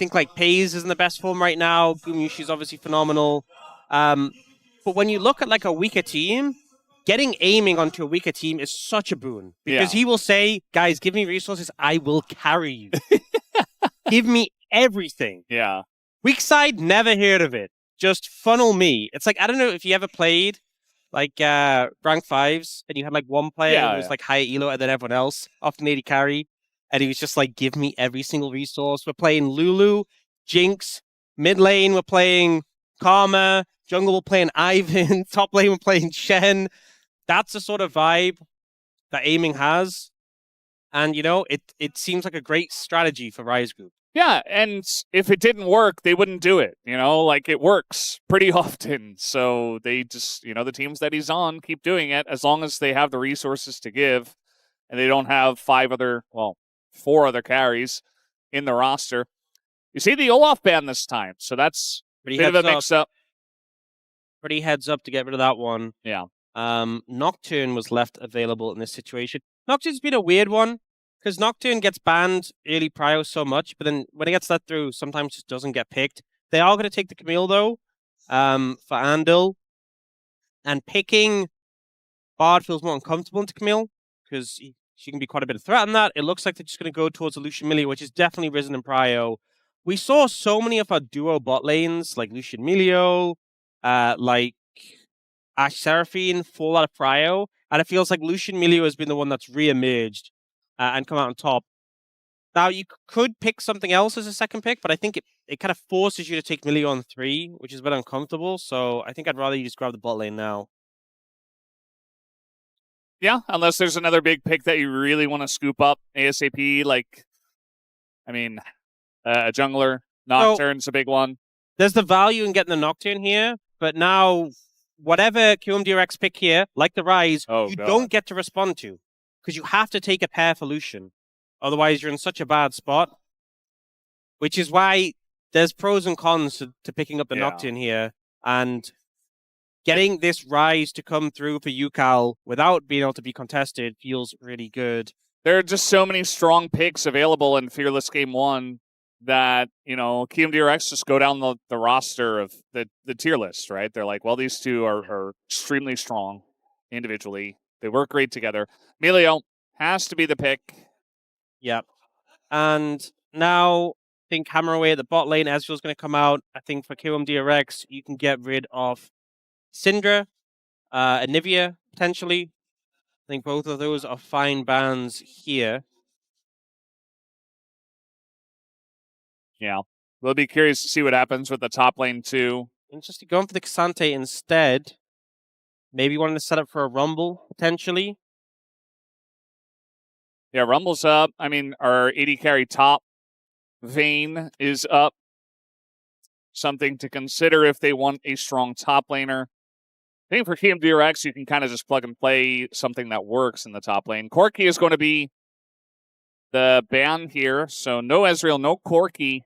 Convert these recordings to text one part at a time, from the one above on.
think like Pays is in the best form right now. Gumyushi's obviously phenomenal. But when you look at like a weaker team, getting aiming onto a weaker team is such a boon. Because he will say, guys, give me resources, I will carry you. Give me everything. Yeah. Weak side, never heard of it. Just funnel me. It's like, I don't know if you ever played like rank 5s and you had like one player who was like higher elo than everyone else, often AD carry, and he was just like, give me every single resource. We're playing Lulu, Jinx, mid lane we're playing Karma, jungle we're playing Ivan, top lane we're playing Shen. That's the sort of vibe that aiming has. And, you know, it seems like a great strategy for Ryze Group. Yeah, and if it didn't work, they wouldn't do it. You know, like it works pretty often. So they just, you know, the teams that he's on keep doing it as long as they have the resources to give and they don't have 4 other carries in the roster. You see the Olaf ban this time, so that's a bit of a mix-up. Pretty heads up to get rid of that one. Yeah. Nocturne was left available in this situation. Nocturne's been a weird one, because Nocturne gets banned early prio so much, but then when it gets let through, sometimes just doesn't get picked. They are going to take the Camille, though, for Andil. And picking Bard feels more uncomfortable into Camille, because she can be quite a bit of threat on that. It looks like they're just going to go towards the Lucian Milio, which is definitely risen in prio. We saw so many of our duo bot lanes, like Lucian Milio, like Ash Seraphine, fall out of prio, and it feels like Lucian Milio has been the one that's re-emerged and come out on top. Now, you could pick something else as a second pick, but I think it kind of forces you to take Milio on 3, which is a bit uncomfortable, so I think I'd rather you just grab the bot lane now. Yeah, unless there's another big pick that you really want to scoop up ASAP, like, I mean, a jungler, Nocturne's a big one. There's the value in getting the Nocturne here, but now, whatever Kiwoom DRX pick here, like the Ryze, don't get to respond to. Because you have to take a pair for Lucian. Otherwise, you're in such a bad spot. Which is why there's pros and cons to picking up the Nocturne here. And getting this Ryze to come through for Ucal without being able to be contested feels really good. There are just so many strong picks available in Fearless Game 1 that, you know, Kiwoom DRX just go down the roster of the tier list, right? They're like, well, these two are extremely strong individually. They work great together. Milio has to be the pick. Yep. And now, I think hammer away at the bot lane. Ezreal's going to come out. I think for Kiwoom DRX, you can get rid of Syndra, Anivia, potentially. I think both of those are fine bans here. Yeah. We'll be curious to see what happens with the top lane, too. Interesting. Going for the Cassante instead. Maybe wanting to set up for a Rumble, potentially. Yeah, Rumble's up. I mean, our AD carry top Vayne is up. Something to consider if they want a strong top laner. I think for Kiwoom DRX, you can kind of just plug and play something that works in the top lane. Corki is going to be the ban here. So no Ezreal, no Corki.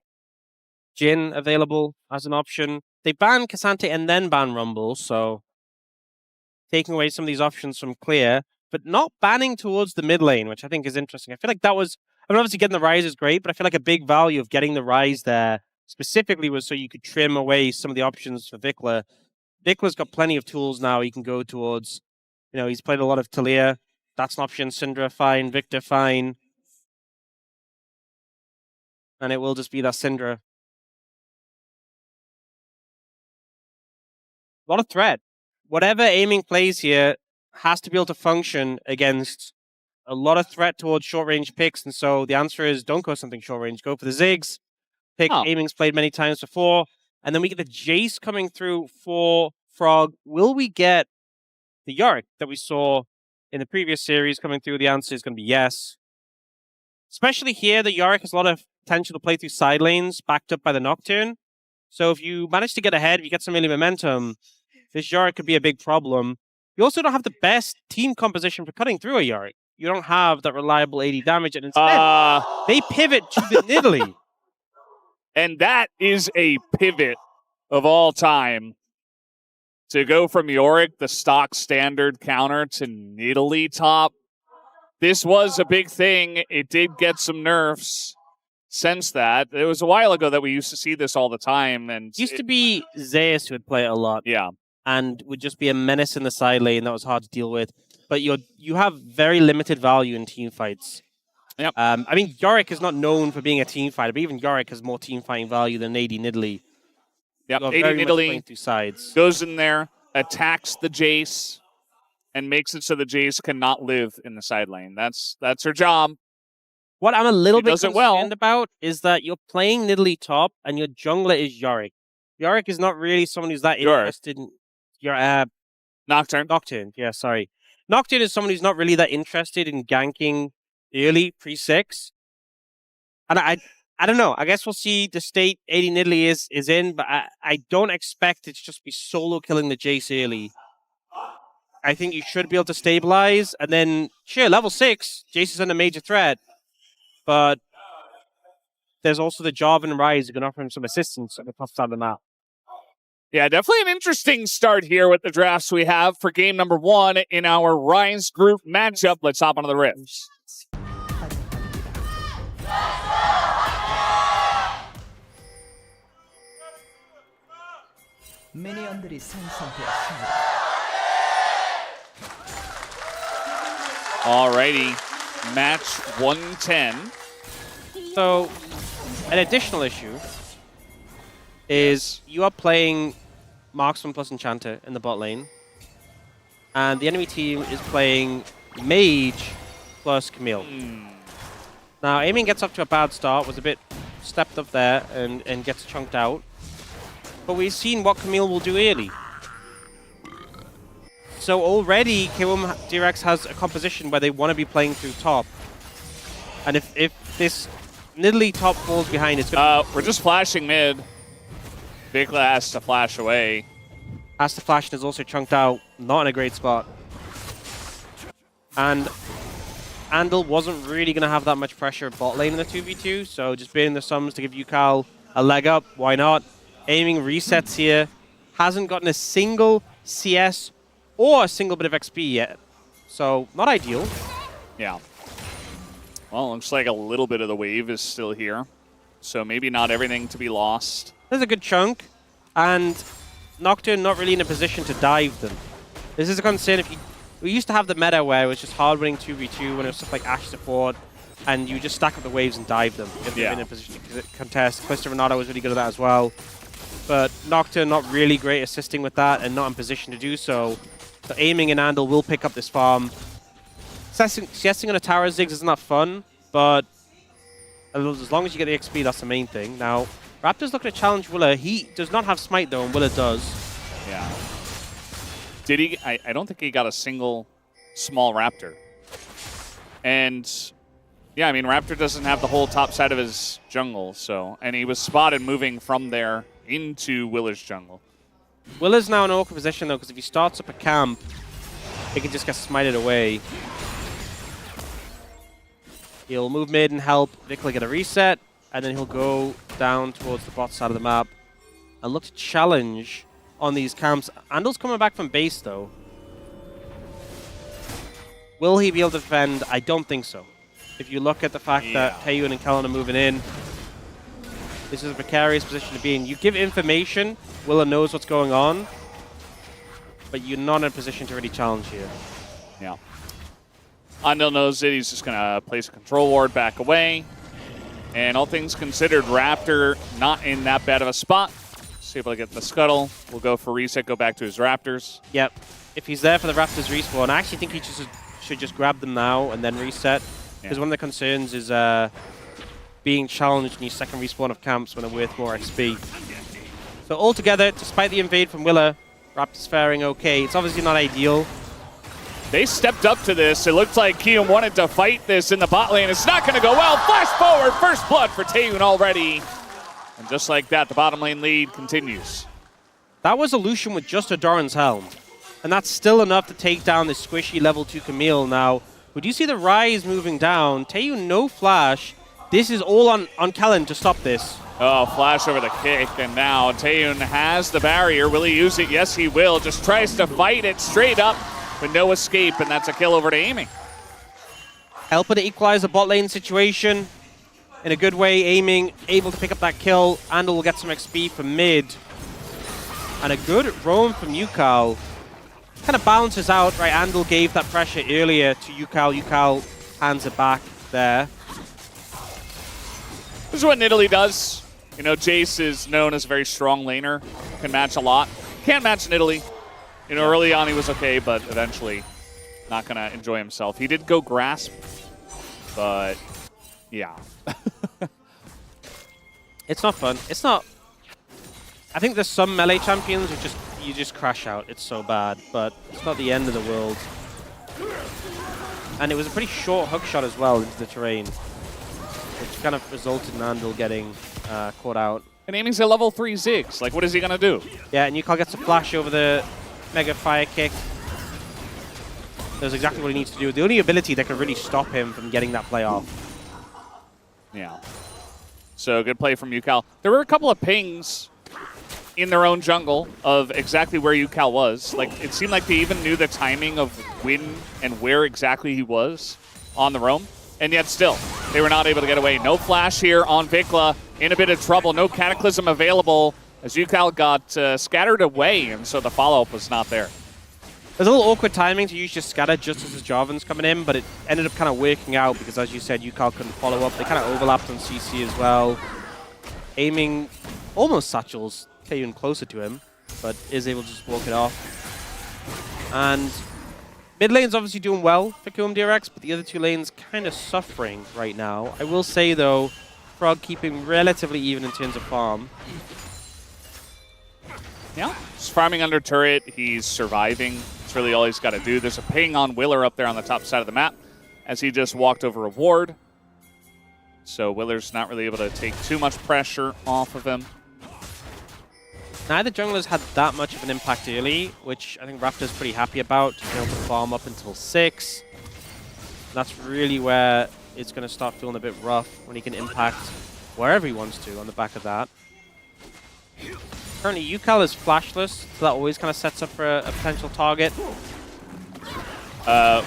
Jhin available as an option. They ban Cassante and then ban Rumble, so taking away some of these options from Clear, but not banning towards the mid lane, which I think is interesting. I feel like that was, I mean, obviously getting the Ryze is great, but I feel like a big value of getting the Ryze there specifically was so you could trim away some of the options for VicLa. VicLa's got plenty of tools now he can go towards. You know, he's played a lot of Talia. That's an option. Syndra, fine. Victor, fine. And it will just be that Syndra. A lot of threat. Whatever aiming plays here has to be able to function against a lot of threat towards short-range picks. And so the answer is don't go something short-range. Go for the Ziggs. Pick aiming's played many times before. And then we get the Jayce coming through for Frog. Will we get the Yorick that we saw in the previous series coming through? The answer is going to be yes. Especially here, the Yorick has a lot of potential to play through side lanes, backed up by the Nocturne. So if you manage to get ahead, if you get some early momentum, this Yorick could be a big problem. You also don't have the best team composition for cutting through a Yorick. You don't have that reliable AD damage, and instead, they pivot to the Nidalee. And that is a pivot of all time. To go from Yorick, the stock standard counter, to Nidalee top. This was a big thing. It did get some nerfs. sense that. It was a while ago that we used to see this all the time. And It used to be Jayce who would play it a lot. Yeah. And would just be a menace in the side lane that was hard to deal with. But you have very limited value in team fights. Yep. I mean, Yorick is not known for being a team fighter, but even Yorick has more team fighting value than AD Nidalee. Yep, AD Nidalee goes in there, attacks the Jayce, and makes it so the Jayce cannot live in the side lane. That's her job. What I'm a little bit concerned about is that you're playing Nidalee top, and your jungler is Yorick. Yorick is not really someone who's that interested in your Nocturne. Nocturne, yeah, sorry. Nocturne is someone who's not really that interested in ganking early, pre-6. And I don't know. I guess we'll see the state AD Nidalee is in, but I don't expect it to just be solo killing the Jayce early. I think you should be able to stabilize, and then, sure, level 6, Jayce is under major threat, but there's also the Jarvan and Ryze who can offer him some assistance at the top side of the map. Yeah, definitely an interesting start here with the drafts we have for game number 1 in our Ryze group matchup. Let's hop onto the rifts. Alrighty, match 110. So, an additional issue is you are playing Marksman plus Enchanter in the bot lane, and the enemy team is playing Mage plus Camille. Now, Aiming gets off to a bad start, was a bit stepped up there and gets chunked out. But we've seen what Camille will do early. So already, Kiwoom DRX has a composition where they want to be playing through top. And if this Nidalee top falls behind, it's going to... We're just flashing mid. VicLa has to flash away. Has to flash and is also chunked out. Not in a great spot. And Andil wasn't really going to have that much pressure bot lane in the 2v2, so just beating the sums to give Ucal a leg up. Why not? Aiming resets here. Hasn't gotten a single CS or a single bit of XP yet. So, not ideal. Yeah. Well, looks like a little bit of the wave is still here. So maybe not everything to be lost. There's a good chunk. And Nocturne not really in a position to dive them. This is a concern if you... We used to have the meta where it was just hard winning 2v2 when it was stuff like Ashe support. And you just stack up the waves and dive them if they're in a position to contest. Clister Renato was really good at that as well. But Nocturne not really great assisting with that and not in position to do so. So Aiming and Andil will pick up this farm. CSing on a tower Ziggs isn't that fun, but as long as you get the XP, that's the main thing. Now, Raptor's looking to challenge VicLa. He does not have Smite though, and VicLa does. Yeah. Did he? I don't think he got a single small Raptor. And yeah, I mean, Raptor doesn't have the whole top side of his jungle, so, and he was spotted moving from there into VicLa's jungle. VicLa's now in an awkward position though, because if he starts up a camp, he can just get smited away. He'll move mid and help VicLa get a reset, and then he'll go down towards the bot side of the map and look to challenge on these camps. Andil's coming back from base though. Will he be able to defend? I don't think so. If you look at the fact that Taeyoon and Kellin are moving in, this is a precarious position to be in. You give information, VicLa knows what's going on, but you're not in a position to really challenge here. Yeah. Andil knows it. He's just going to place a control ward back away. And all things considered, Raptor not in that bad of a spot. Just able to get the scuttle. We'll go for reset, go back to his Raptors. Yep. If he's there for the Raptors respawn, I actually think he should just grab them now and then reset. Because one of the concerns is being challenged in your second respawn of camps when they're worth more XP. So altogether, despite the invade from VicLa, Raptors faring okay. It's obviously not ideal. They stepped up to this. It looked like Kiwoom wanted to fight this in the bot lane. It's not going to go well. Flash forward, first blood for Taeyoon already. And just like that, the bottom lane lead continues. That was a Lucian with just a Doran's Helm. And that's still enough to take down this squishy level 2 Camille. Now, would you see the Ryze moving down? Taeyoon, no flash. This is all on Kellin to stop this. Oh, flash over the kick, and now Taeyoon has the barrier. Will he use it? Yes, he will. Just tries to fight it straight up, but no escape, and that's a kill over to Aiming. Helping to equalize the bot lane situation. in a good way, aiming, able to pick up that kill. Andil will get some XP from mid. And a good roam from Ucal. Kind of balances out, right? Andil gave that pressure earlier to Ucal. Ucal hands it back there. This is what Nidalee does. You know, Jayce is known as a very strong laner. Can match a lot. Can't match Nidalee. You know, early on he was okay, but eventually not going to enjoy himself. He did go grasp, but yeah. It's not fun. It's not... I think there's some melee champions who you just crash out. It's so bad, but it's not the end of the world. And it was a pretty short hook shot as well into the terrain, which kind of resulted in Andil getting caught out. And aiming's a level 3 Ziggs. Like, what is he going to do? Yeah, and Ucal gets a flash over the Mega Fire Kick. That's exactly what he needs to do. The only ability that could really stop him from getting that play off. Yeah. So, good play from Ucal. There were a couple of pings in their own jungle of exactly where Ucal was. Like, it seemed like they even knew the timing of when and where exactly he was on the roam. And yet still, they were not able to get away. No flash here on VicLa. In a bit of trouble. No Cataclysm available as Ucal got scattered away, and so the follow-up was not there. There's a little awkward timing to use your scatter just as his Jarvan's coming in, but it ended up kind of working out because, as you said, Ucal couldn't follow up. They kind of overlapped on CC as well. Aiming almost satchels Taeyoon closer to him, but is able to just walk it off. And mid lane's obviously doing well for Kiwoom DRX, but the other two lanes kind of suffering right now. I will say, though, Frog keeping relatively even in terms of farm. Yeah, he's farming under turret. He's surviving. That's really all he's got to do. There's a ping on Willer up there on the top side of the map as he just walked over a ward. So Willer's not really able to take too much pressure off of him. Neither junglers had that much of an impact early, which I think Raptor's pretty happy about. Being able to farm up until 6. That's really where it's going to start feeling a bit rough when he can impact wherever he wants to on the back of that. Currently, Ucal is flashless, so that always kind of sets up for a potential target. I'm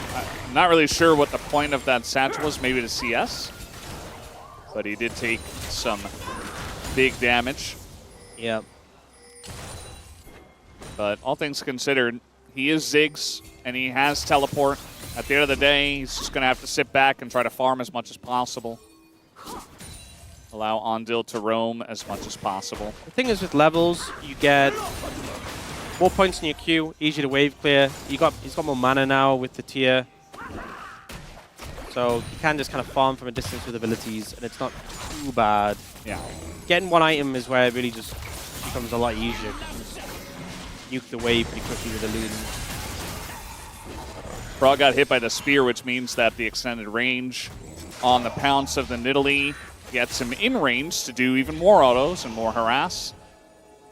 not really sure what the point of that satchel was, maybe to CS. But he did take some big damage. Yeah. But all things considered, he is Ziggs, and he has teleport. At the end of the day, he's just going to have to sit back and try to farm as much as possible. Allow Andil to roam as much as possible. The thing is with levels, you get more points in your queue, easier to wave clear. He's got more mana now with the tier. So you can just kind of farm from a distance with abilities, and it's not too bad. Yeah. Getting one item is where it really just becomes a lot easier. Nuke the wave pretty quickly with the Loon. Frog got hit by the spear, which means that the extended range on the pounce of the Nidalee gets him in range to do even more autos and more harass.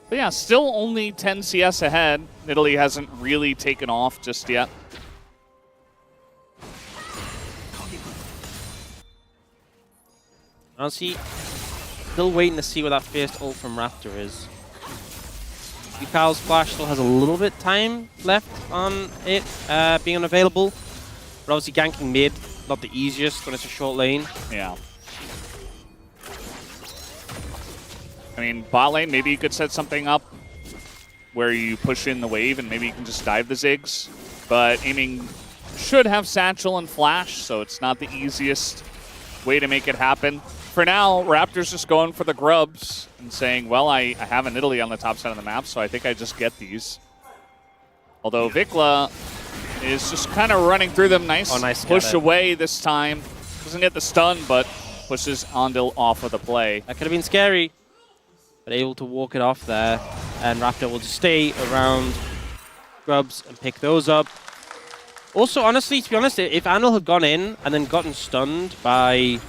But yeah, still only 10 CS ahead. Nidalee hasn't really taken off just yet. Honestly, still waiting to see what that first ult from Raptor is. Ucal's flash still has a little bit time left on it being unavailable. But obviously ganking mid, not the easiest when it's a short lane. Yeah. I mean, bot lane, maybe you could set something up where you push in the wave and maybe you can just dive the Ziggs. But aiming should have satchel and flash, so it's not the easiest way to make it happen. For now, Raptor's just going for the grubs and saying, well, I have a Nidalee on the top side of the map, so I think I just get these. Although VicLa is just kind of running through them nice. Oh, nice push away this time. Doesn't get the stun, but pushes Andil off of the play. That could have been scary, but able to walk it off there. And Raptor will just stay around grubs and pick those up. Also, honestly, to be honest, if Andil had gone in and then gotten stunned by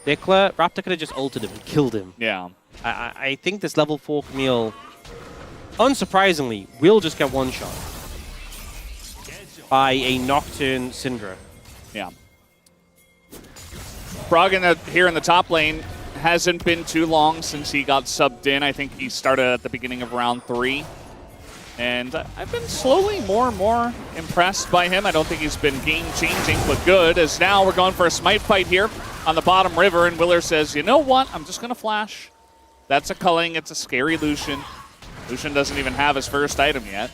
VicLa, Raptor could have just ulted him and killed him. Yeah. I think this level 4 Camille, unsurprisingly, will just get one shot by a Nocturne Syndra. Yeah. Frog here in the top lane hasn't been too long since he got subbed in. I think he started at the beginning of round 3. And I've been slowly more and more impressed by him. I don't think he's been game-changing, but good, as now we're going for a smite fight here. on the bottom river, and Willer says, you know what? I'm just going to flash. That's a culling. It's a scary Lucian. Lucian doesn't even have his first item yet.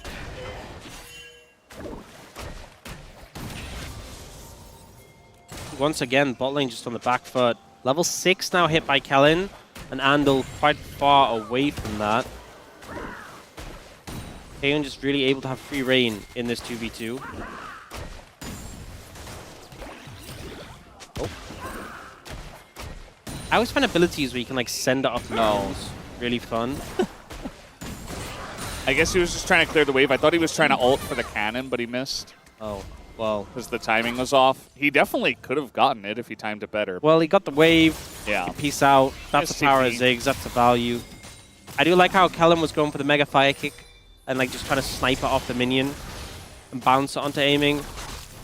Once again, bot lane just on the back foot. Level 6 now hit by Kellin, and Andil quite far away from that. Taeyoon just really able to have free reign in this 2v2. Oh. I always find abilities where you can like send it off moves really fun. I guess he was just trying to clear the wave. I thought he was trying to ult for the cannon, but he missed. Oh, well. Because the timing was off. He definitely could have gotten it if he timed it better. Well, he got the wave. Yeah. Peace out. That's the power of Ziggs. That's the value. I do like how Kellin was going for the mega fire kick and like just trying to snipe it off the minion and bounce it onto aiming,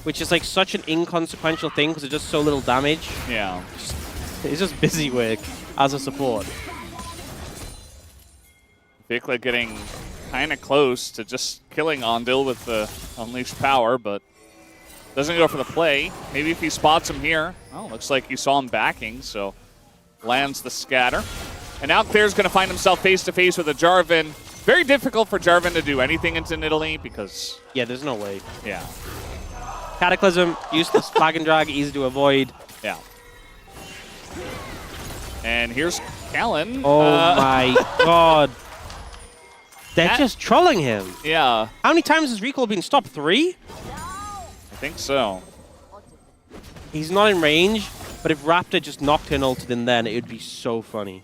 which is like such an inconsequential thing because it does so little damage. Yeah. It's just busy work as a support. VicLa getting kind of close to just killing Andil with the unleashed power, but doesn't go for the play. Maybe if he spots him here. Oh, looks like you saw him backing, so lands the scatter. And now Claire's going to find himself face-to-face with a Jarvan. Very difficult for Jarvan to do anything into Nidalee because... Yeah, there's no way. Yeah. Cataclysm, useless flag and drag, easy to avoid. Yeah. And here's Kellin. Oh my god. They're just trolling him. Yeah. How many times has recall been stopped? 3? I think so. He's not in range, but if Raptor just Nocturne ulted in then, it would be so funny.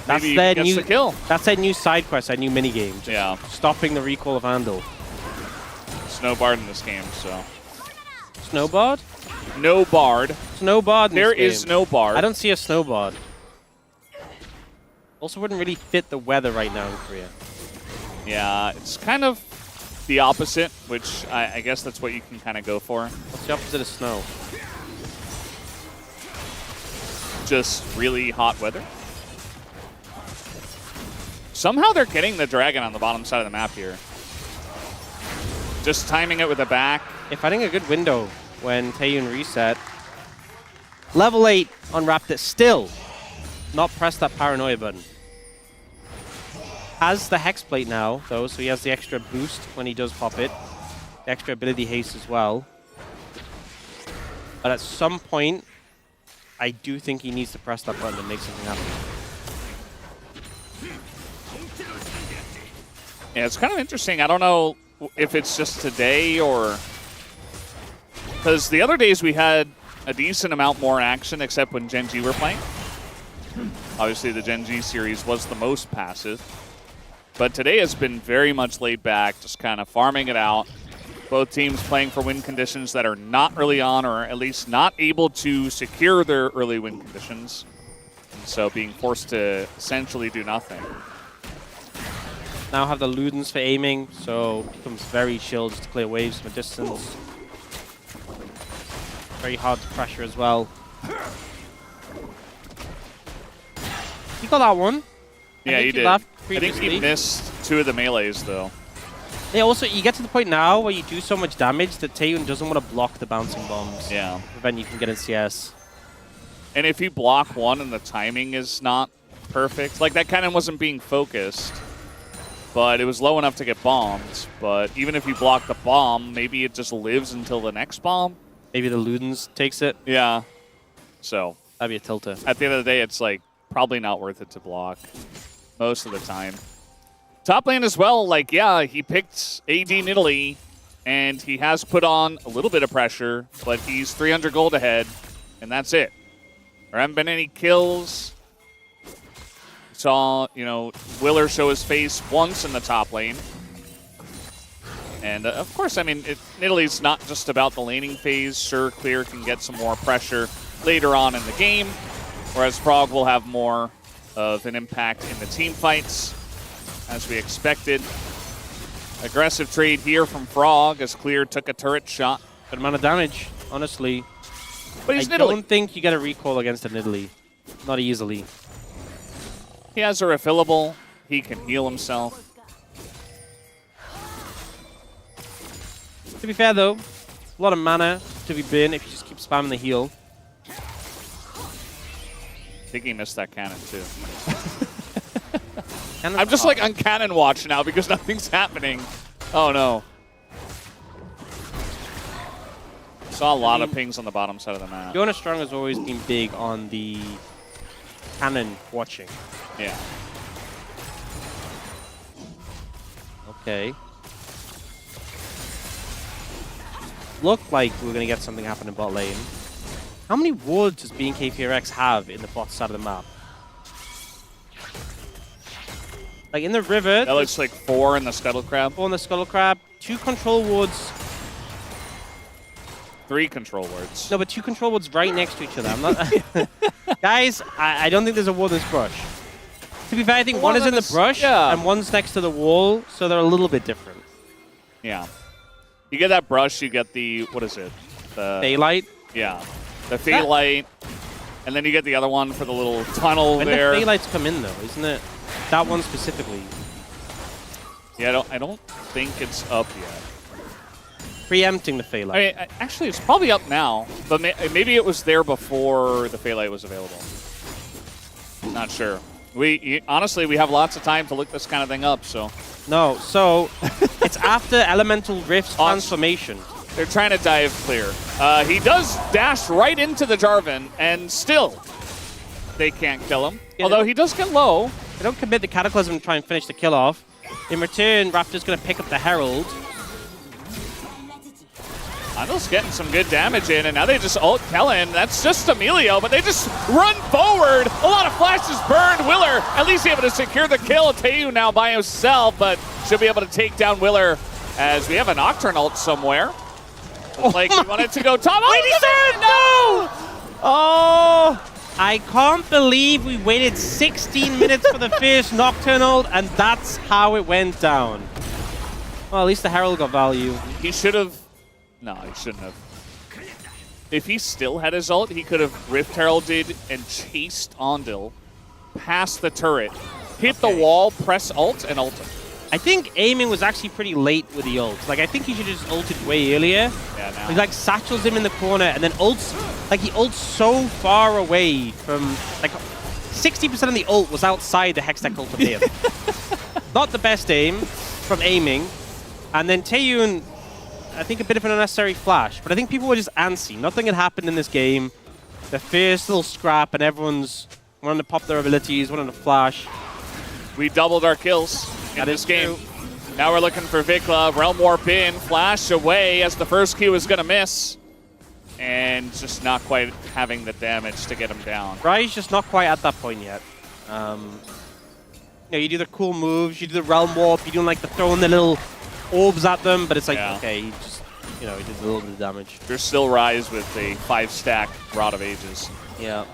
That's Maybe their gets new the kill. That's their new side quest, their new minigame. Just yeah. Stopping the recall of Andil. Snow Bard in this game, so. Snowbard? No Bard. Snowbard in There this is game. no Bard. I don't see a Snowbard. Also wouldn't really fit the weather right now in Korea. Yeah, it's kind of the opposite, which I guess that's what you can kind of go for. What's the opposite of snow? Just really hot weather. Somehow they're getting the dragon on the bottom side of the map here. Just timing it with a back. They're finding a good window when Taeyoon reset. Level 8 on Raptor still not press that paranoia button. Has the Hex Plate now, though, so he has the extra boost when he does pop it. The extra ability haste as well. But at some point, I do think he needs to press that button and make something happen. Yeah, it's kind of interesting. I don't know if it's just today or... Because the other days we had a decent amount more action, except when Gen G were playing. Obviously, the Gen G series was the most passive. But today has been very much laid back, just kind of farming it out. Both teams playing for win conditions that are not early on, or at least not able to secure their early win conditions. And so being forced to essentially do nothing. Now have the Ludens for aiming, so it becomes very chill just to clear waves from a distance. Very hard to pressure as well. He got that one. Yeah, he did. I think he missed 2 of the melees, though. Yeah, also, you get to the point now where you do so much damage that Taeyoon doesn't want to block the bouncing bombs. Yeah. Prevent you from getting CS. And if you block one and the timing is not perfect, like that cannon wasn't being focused, but it was low enough to get bombed. But even if you block the bomb, maybe it just lives until the next bomb. Maybe the Ludens takes it. Yeah. So. That'd be a tilter. At the end of the day, it's like probably not worth it to block most of the time. Top lane as well, like, yeah, he picked AD Nidalee, and he has put on a little bit of pressure, but he's 300 gold ahead, and that's it. There haven't been any kills. Saw, you know, Willer show his face once in the top lane. And, of course, I mean, Nidalee's not just about the laning phase. Sure, Clear can get some more pressure later on in the game, whereas Frog will have more of an impact in the team fights, as we expected. Aggressive trade here from Frog as Clear took a turret shot. Good amount of damage, honestly. But he's I Nidalee. don't think you get a recall against a Nidalee. Not easily. He has a refillable. He can heal himself. To be fair, though, a lot of mana to be burned if you just keep spamming the heal. I think he missed that cannon too. I'm just like on cannon watch now because nothing's happening. Oh no. Saw a lot of pings on the bottom side of the map. Fiona Strong has always been big on the cannon watching. Yeah. Okay. Looked like we were going to get something happen in bot lane. How many wards does BNK FEARX have in the bot side of the map? Like in the river... That looks like 4 in the Scuttle Crab. 4 in the Scuttle Crab. 2 control wards. 3 control wards. No, but 2 control wards right next to each other. I'm not... Guys, I don't think there's a ward in this brush. To be fair, I think one is in the brush and one's next to the wall, so they're a little bit different. Yeah. You get that brush, you get the... What is it? The Daylight? Yeah. The Daylight. And then you get the other one for the little tunnel there. When the Daylights come in, though, isn't it? That one specifically. Yeah, I don't think it's up yet. Preempting the Phalite. I mean, actually, it's probably up now, but maybe it was there before the Phalite was available. Not sure. Honestly, we have lots of time to look this kind of thing up, so... No, so it's after Elemental Rift's transformation. They're trying to dive clear. He does dash right into the Jarvan, and still they can't kill him. Yeah, although he does get low. They don't commit the Cataclysm and try and finish the kill off. In return, Raptor's going to pick up the Herald. Andil's getting some good damage in, and now they just ult Kellin. That's just a Milio, but they just run forward. A lot of flashes burned. Willer at least able to secure the kill. Taeyoon now by himself, but should be able to take down Willer as we have a Nocturne ult somewhere. Like he wanted to go top. Wait, he said no! Oh, I can't believe we waited 16 minutes for the first Nocturne ult, and that's how it went down. Well, at least the Herald got value. He should have... No, he shouldn't have. If he still had his ult, he could have Rift Heralded and chased Andil past the turret, hit the wall, press ult, and ult him. I think aiming was actually pretty late with the ult. Like, I think he should have just ulted way earlier. Yeah, now. He, like, satchels him in the corner and then ults. Like, he ults so far away from... Like, 60% of the ult was outside the Hextech ult of him. Not the best aim from aiming. And then Taeyoon... I think a bit of an unnecessary flash, but I think people were just antsy. Nothing had happened in this game. The first little scrap, and everyone's wanting to pop their abilities, wanting to flash. We doubled our kills in this game. True. Now we're looking for VicLa. Realm Warp in, flash away as the first Q is going to miss. And just not quite having the damage to get him down. Ryze just not quite at that point yet. You know, you do the cool moves, you do the Realm Warp, you do like the throwing the little orbs at them, but it's like, okay, he just, you know, he did a little bit of damage. There's still Ryze with a 5-stack Rod of Ages. Yeah.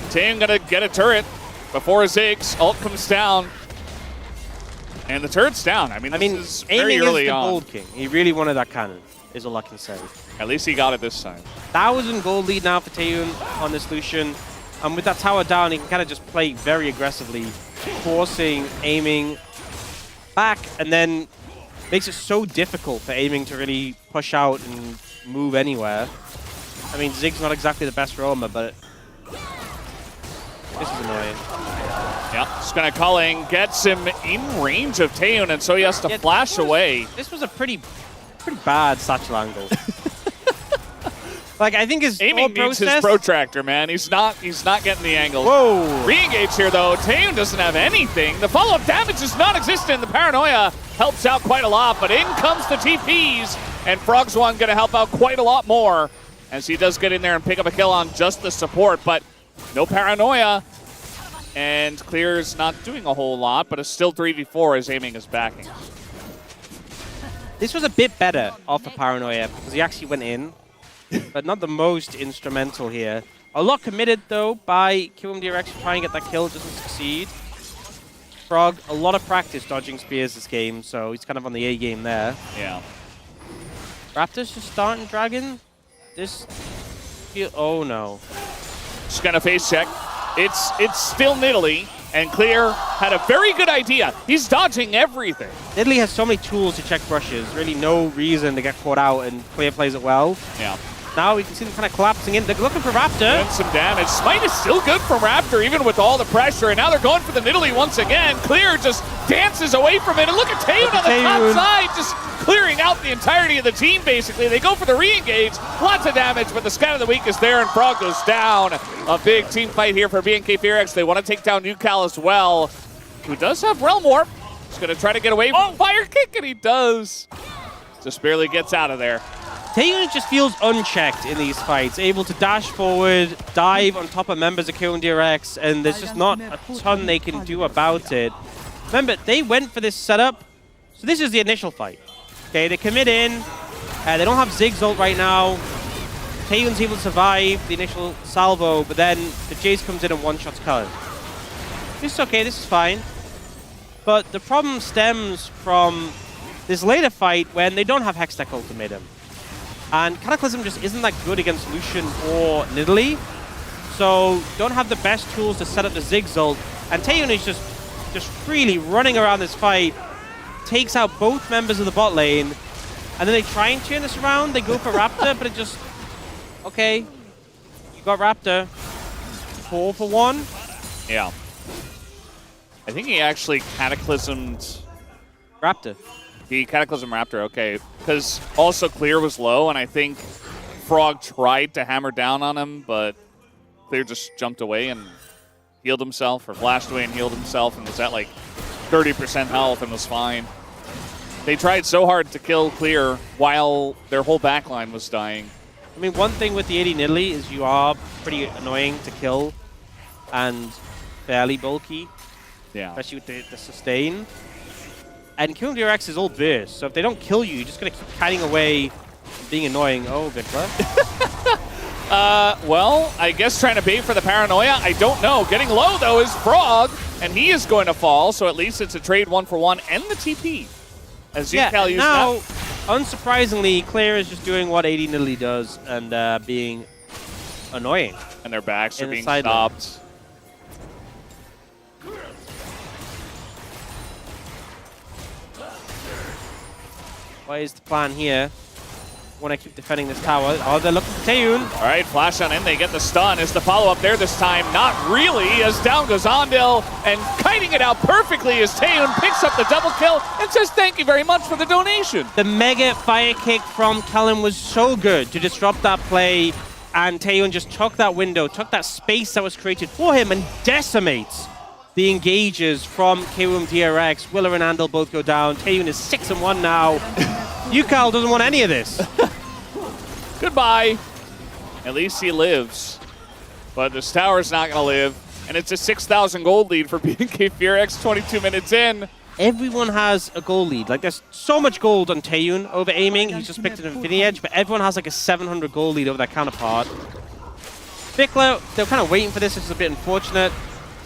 Taeyoon gonna get a turret before Ziggs. Ult comes down. And the turret's down. I mean, this is very early on. Gold King. He really wanted that cannon, is all I can say. At least he got it this time. 1,000 gold lead now for Taeyoon on this Lucian. And with that tower down, he can kind of just play very aggressively, forcing, aiming back, and then makes it so difficult for aiming to really push out and move anywhere. I mean, Ziggs not exactly the best roamer, but this is annoying. Yep, just gonna call in, gets him in range of Taeyoon, and so he has to flash away. This was a pretty bad satchel angle. Like, I think his aiming needs his protractor, man. He's not getting the angle. Whoa! Re-engage here though. Taeyoon doesn't have anything. The follow-up damage is non-existent. The paranoia helps out quite a lot, but in comes the TPs, and FROG1 gonna help out quite a lot more as he does get in there and pick up a kill on just the support, but no paranoia. And Clear's not doing a whole lot, but it's still 3v4 as aiming is backing. This was a bit better off of paranoia because he actually went in. But not the most instrumental here. A lot committed, though, by Kiwoom DRX to try and get that kill. Doesn't succeed. Frog, a lot of practice dodging spears this game, so he's kind of on the A game there. Yeah. Raptor's just starting Dragon. This... Oh, no. Just gonna face check. It's still Nidalee, and Clear had a very good idea. He's dodging everything. Nidalee has so many tools to check brushes. Really no reason to get caught out, and Clear plays it well. Yeah. Now we can see them kind of collapsing in. They're looking for Raptor. Doing some damage. Smite is still good from Raptor, even with all the pressure. And now they're going for the Nidalee once again. Clear just dances away from it. And look at Taeyoon on the top side, just clearing out the entirety of the team, basically. They go for the re-engage. Lots of damage, but the scout of the week is there, and Frog goes down. A big team fight here for BNK FEARX. They want to take down Ucal as well, who does have Realm Warp. He's going to try to get away from Fire Kick, and he does. Just barely gets out of there. Taeyoon just feels unchecked in these fights, able to dash forward, dive on top of members of Kiwoom DRX, and there's just not a ton they can do about it. Remember, they went for this setup, so this is the initial fight. Okay, they commit in, they don't have Ziggs ult right now. Taeyoon's able to survive the initial salvo, but then the Jayce comes in and one-shots Kellin. This is okay, this is fine. But the problem stems from this later fight when they don't have Hextech Ultimatum. And Cataclysm just isn't that good against Lucian or Nidalee. So don't have the best tools to set up the Ziggs ult. And Taeyoon is just freely running around this fight. Takes out both members of the bot lane. And then they try and turn this around. They go for Raptor, but it just... Okay. You got Raptor. 4 for 1. Yeah. I think he actually Cataclysmed... Raptor. He Cataclysm Raptor, okay. Because also Clear was low, and I think Frog tried to hammer down on him, but Clear just jumped away and healed himself, or flashed away and healed himself, and was at like 30% health and was fine. They tried so hard to kill Clear while their whole backline was dying. I mean, one thing with the AD Nidalee is you are pretty annoying to kill and fairly bulky, especially with the sustain. And Kiwoom DRX is all burst, so if they don't kill you, you're just going to keep kiting away and being annoying. Oh, VicLa. Well, I guess trying to bait for the paranoia, I don't know. Getting low, though, is Frog, and he is going to fall, so at least it's a trade 1-for-1 and the TP. As Ucal used now, that. Unsurprisingly, Clear is just doing what AD Nidalee does and being annoying. And their backs are being stopped. What is the plan here? Want to keep defending this tower. Oh, they're looking for Taeyoon. All right, flash on in. They get the stun. Is the follow-up there this time? Not really, as down goes Andil, and kiting it out perfectly as Taeyoon picks up the double kill and says thank you very much for the donation. The mega fire kick from Kellin was so good to disrupt that play, and Taeyoon just took that window, took that space that was created for him, and decimates the engages from Kiwoom DRX. VicLa and Andil both go down. Taeyoon is 6-1 now. Ucal doesn't want any of this. Goodbye. At least he lives. But this tower's not going to live. And it's a 6,000 gold lead for BNK FEARX 22 minutes in. Everyone has a gold lead. Like, there's so much gold on Taeyoon over aiming. He's just picked an Infinity Edge, but everyone has like a 700 gold lead over their counterpart. VicLa, they're kind of waiting for this. It's a bit unfortunate.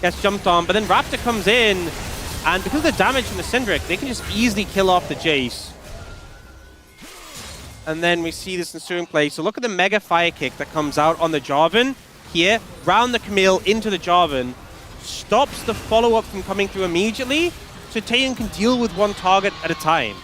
Gets jumped on, but then Raptor comes in, and because of the damage from the Syndra, they can just easily kill off the Jayce. And then we see this ensuing play. So look at the mega fire kick that comes out on the Jarvan here, round the Camille into the Jarvan, stops the follow-up from coming through immediately, so Taeyoon can deal with one target at a time.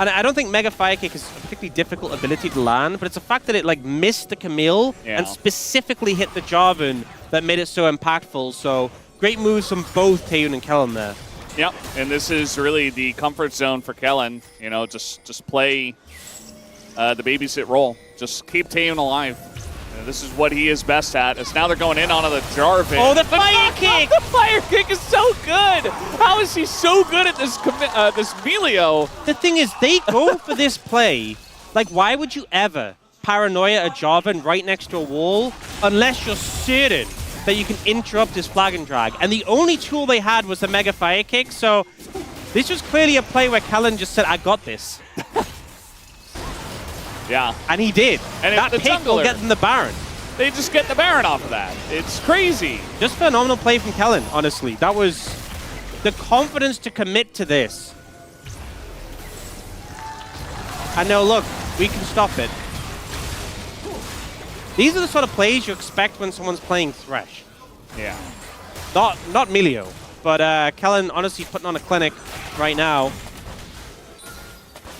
And I don't think mega fire kick is a particularly difficult ability to land, but it's the fact that it like missed the Camille and specifically hit the Jarvan that made it so impactful. So great moves from both Taeyoon and Kellin there. Yep, and this is really the comfort zone for Kellin. You know, just play the babysit role. Just keep Taeyoon alive. This is what he is best at. As now they're going in onto the Jarvan. Oh, the fire kick! The fire kick is so good! How is he so good at this this Milio? The thing is, they go for this play. Like, why would you ever paranoia a Jarvan right next to a wall unless you're certain that you can interrupt his flag and drag? And the only tool they had was the mega fire kick, so this was clearly a play where Kellin just said, I got this. Yeah. And he did. And that pick will get them the Baron. They just get the Baron off of that. It's crazy. Just phenomenal play from Kellin, honestly. That was the confidence to commit to this. And now look, we can stop it. These are the sort of plays you expect when someone's playing Thresh. Yeah. Not Milio, but Kellin honestly putting on a clinic right now.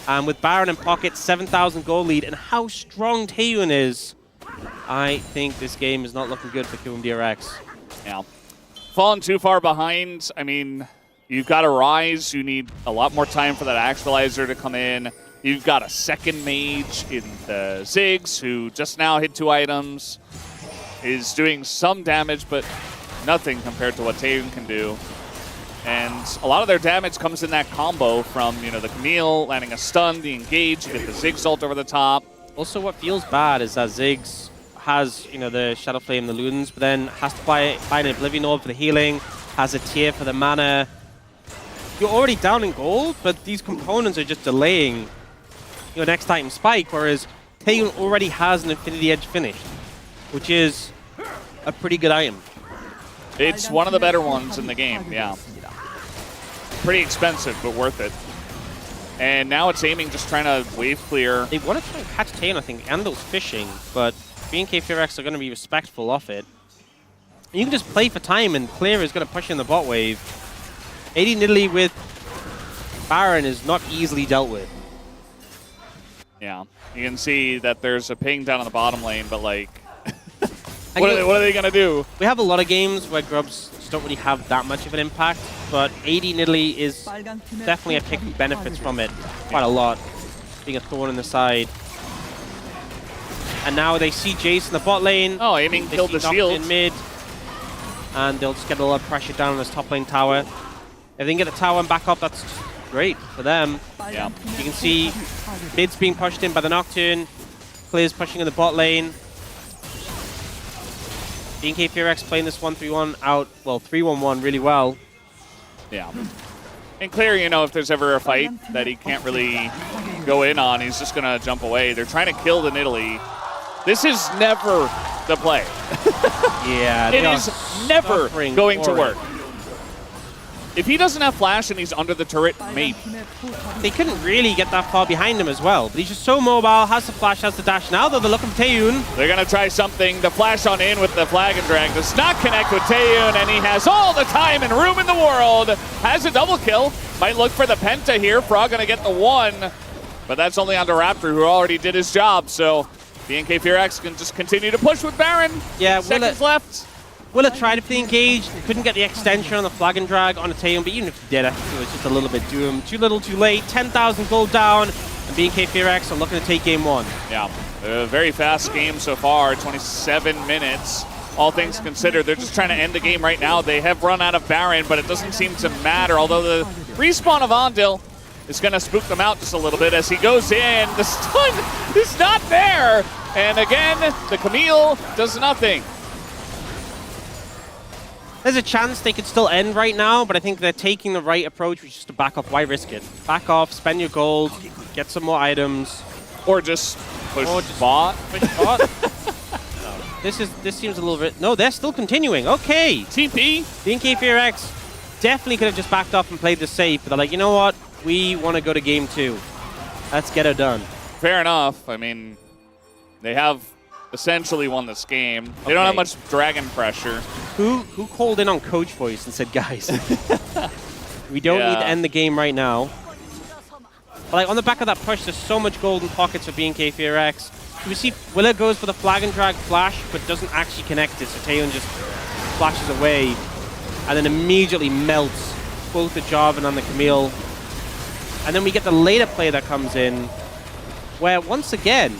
And with Baron in pocket, 7,000 gold lead, and how strong Taeyoon is. I think this game is not looking good for Kiwoom DRX. Yeah. Fallen too far behind. I mean, you've got a Ryze. You need a lot more time for that actualizer to come in. You've got a second mage in the Ziggs, who just now hit 2 items, is doing some damage, but nothing compared to what Taeyoon can do. And a lot of their damage comes in that combo from, you know, the Camille landing a stun, the engage, you get the Ziggs ult over the top. Also, what feels bad is that Ziggs has, you know, the Shadow Flame, the Ludens, but then has to buy an Oblivion Orb for the healing, has a tier for the mana. You're already down in gold, but these components are just delaying your next item spike, whereas Taeyoon already has an Infinity Edge finished, which is a pretty good item. It's one of the better ones in the game, yeah. Pretty expensive, but worth it. And now it's aiming, just trying to wave clear. They want to try and catch Taeyoon, I think. Andil's fishing, but BNK FEARX are going to be respectful of it. And you can just play for time, and Clear is going to push in the bot wave. AD Nidalee with Baron is not easily dealt with. Yeah, you can see that there's a ping down on the bottom lane, but like, what are they going to do? We have a lot of games where Grubs just don't really have that much of an impact, but AD Nidalee is definitely a pick who benefits from it quite a lot, being a thorn in the side. And now they see Jayce in the bot lane. Oh, aiming killed the shield in mid, and they'll just get a lot of pressure down on this top lane tower. If they can get the tower and back up, that's just great for them. Yeah. You can see mid's being pushed in by the Nocturne. Clear's pushing in the bot lane. BNK FEARX playing this 1-3-1 out, well, 3-1-1 really well. Yeah. And Clear, you know, if there's ever a fight that he can't really go in on, he's just going to jump away. They're trying to kill the Nidalee. This is never the play. Yeah, it is never going to work. If he doesn't have flash and he's under the turret, maybe. They couldn't really get that far behind him as well, but he's just so mobile, has the flash, has the dash. Now though, they're looking for Taeyoon. They're going to try something. The flash on in with the flag and drag does not connect with Taeyoon, and he has all the time and room in the world. Has a double kill. Might look for the penta here. Frog going to get the 1, but that's only onto Raptor, who already did his job, so BNK FEARX can just continue to push with Baron. Yeah, seconds left. Willa tried to be engaged, couldn't get the extension on the flag and drag on a Taeyoon, but even if he did, I think it was just a little bit doomed. Too little, too late. 10,000 gold down, and BNK FEARX are looking to take game 1. Yeah, a very fast game so far, 27 minutes. All things considered, they're just trying to end the game right now. They have run out of Baron, but it doesn't seem to matter, although the respawn of Andil is going to spook them out just a little bit as he goes in. The stun is not there, and again, the Camille does nothing. There's a chance they could still end right now, but I think they're taking the right approach, which is to back off. Why risk it? Back off, spend your gold, get some more items. Or just push bot. Push bot. No. This seems a little bit... No, they're still continuing. Okay. TP. BNK FEARX definitely could have just backed off and played this safe, but they're like, you know what? We want to go to game 2. Let's get it done. Fair enough. I mean, they have essentially won this game. They don't have much dragon pressure. Who called in on coach voice and said, guys, we don't need to end the game right now. But like on the back of that push, there's so much golden pockets for BNK FEARX. We see Willa goes for the flag and drag flash, but doesn't actually connect it, so Taeyoon just flashes away and then immediately melts both the Jarvan and the Camille. And then we get the later play that comes in, where once again,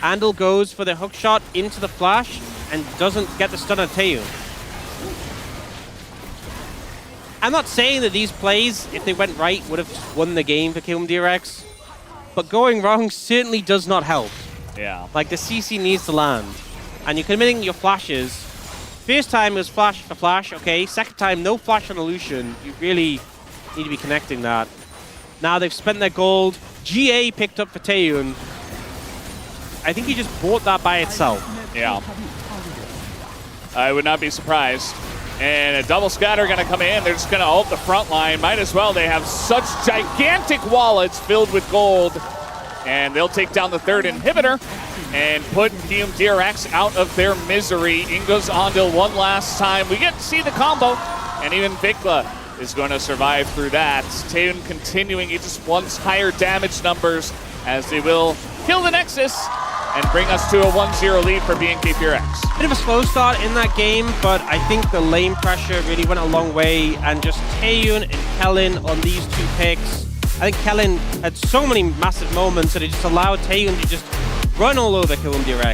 Andil goes for the hook shot into the flash and doesn't get the stun on Taeyoon. I'm not saying that these plays, if they went right, would have just won the game for Kiwoom DRX, but going wrong certainly does not help. Yeah. Like, the CC needs to land, and you're committing your flashes. First time it was flash for flash, okay. Second time, no flash on a Lucian. You really need to be connecting that. Now they've spent their gold. GA picked up for Taeyoon. I think he just bought that by itself. Yeah. I would not be surprised. And a double scatter going to come in. They're just going to ult the front line. Might as well. They have such gigantic wallets filled with gold. And they'll take down the third inhibitor and put Kiwoom DRX out of their misery. In goes Andil one last time. We get to see the combo. And even VicLa is going to survive through that. Taeyoon continuing. He just wants higher damage numbers as they will kill the Nexus and bring us to a 1-0 lead for BNK FEARX. Bit of a slow start in that game, but I think the lane pressure really went a long way, and just Taeyoon and Kellin on these two picks. I think Kellin had so many massive moments that it just allowed Taeyoon to just run all over Kiwoom DRX.